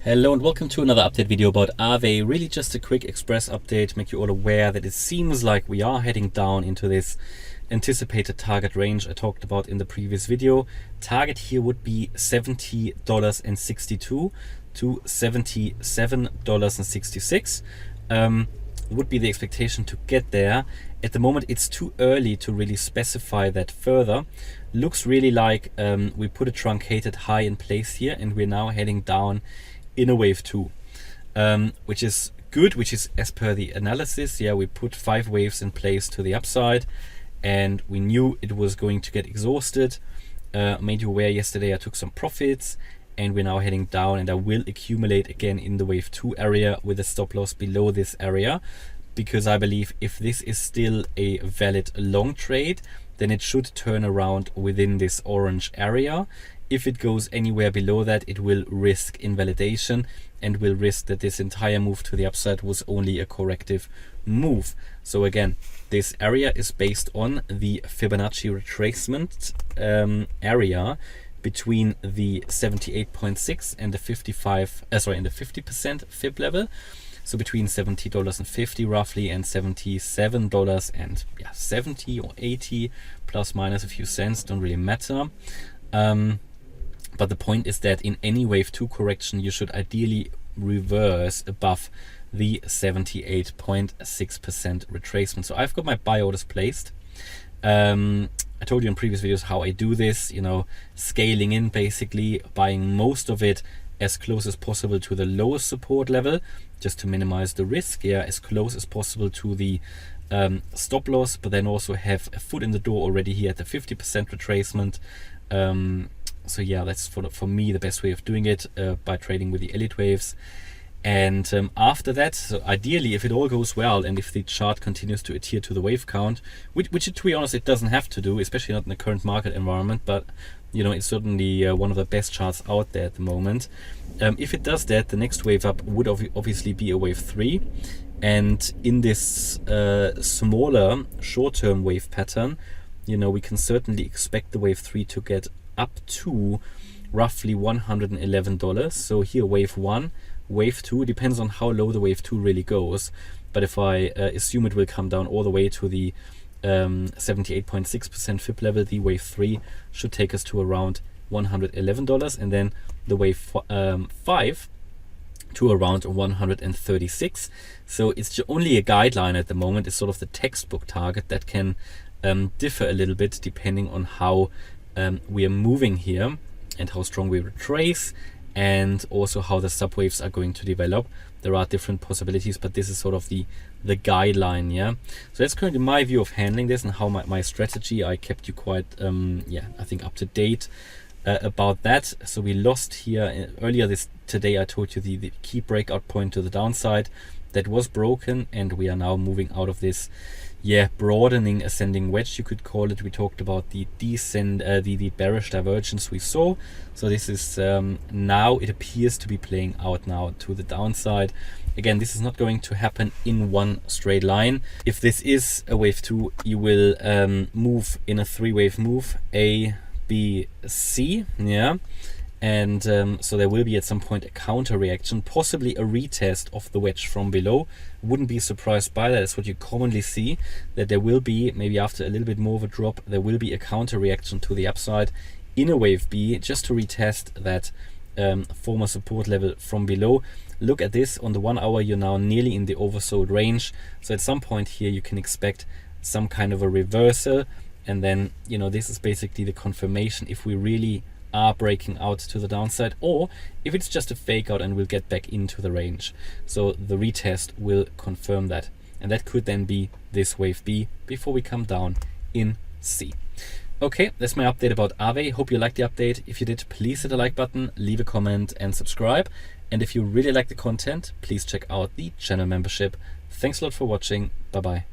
Hello and welcome to another update video about Aave. Really just a quick express update, make you all aware that it seems like we are heading down into this anticipated target range I talked about in the previous video. Target here would be $70.62 to $77.66. Would be the expectation to get there. At the moment it's too early to really specify that further. Looks really like we put a truncated high in place here and we're now heading down in a wave 2, which is good, which is as per the analysis. Yeah, we put 5 waves in place to the upside and we knew it was going to get exhausted. Made you aware yesterday I took some profits and we're now heading down, and I will accumulate again in the wave 2 area with a stop loss below this area, because I believe if this is still a valid long trade, then it should turn around within this orange area. If it goes anywhere below that, it will risk invalidation and will risk that this entire move to the upside was only a corrective move. So again, this area is based on the Fibonacci retracement area between the 78.6 and the 50% fib level. So between $70.50 roughly and $77.70 or 80, plus minus a few cents, don't really matter. But the point is that in any wave 2 correction, you should ideally reverse above the 78.6% retracement. So I've got my buy orders placed. I told you in previous videos how I do this, scaling in, basically buying most of it as close as possible to the lowest support level, just to minimize the risk. Yeah, as close as possible to the stop loss, but then also have a foot in the door already here at the 50% retracement. So yeah, that's for me the best way of doing it, by trading with the Elliott Waves. And after that, so ideally, if it all goes well and if the chart continues to adhere to the wave count, which to be honest it doesn't have to do, especially not in the current market environment, but it's certainly one of the best charts out there at the moment. If it does that, the next wave up would obviously be a wave 3, and in this smaller short-term wave pattern, we can certainly expect the wave 3 to get up to roughly $111. So here wave 1, wave 2, depends on how low the wave 2 really goes, but if I assume it will come down all the way to the 78.6% fib level, the wave 3 should take us to around $111, and then the wave 5 to around 136. So it's only a guideline at the moment. It's sort of the textbook target that can differ a little bit depending on how we are moving here and how strong we retrace, and also how the subwaves are going to develop. There are different possibilities, but this is sort of the guideline. Yeah, so that's currently my view of handling this and how my strategy. I kept you quite I think up to date about that. So we lost here earlier today. I told you the key breakout point to the downside that was broken, and we are now moving out of this broadening ascending wedge, you could call it. We talked about the the bearish divergence we saw. So this is now it appears to be playing out now to the downside. Again, this is not going to happen in one straight line. If this is a wave 2, you will move in a 3-wave move, A, B, C. Yeah. And so there will be at some point a counter reaction, possibly a retest of the wedge from below. Wouldn't be surprised by that. That's what you commonly see, that there will be, maybe after a little bit more of a drop, there will be a counter reaction to the upside in a wave B, just to retest that former support level from below. Look at this on the 1 hour, you're now nearly in the oversold range. So at some point here you can expect some kind of a reversal, and then this is basically the confirmation if we really are breaking out to the downside, or if it's just a fake out and we'll get back into the range. So the retest will confirm that, and that could then be this wave B before we come down in C. Okay, that's my update about Aave. Hope you liked the update. If you did, please hit the like button, leave a comment and subscribe. And if you really like the content, please check out the channel membership. Thanks a lot for watching. Bye bye.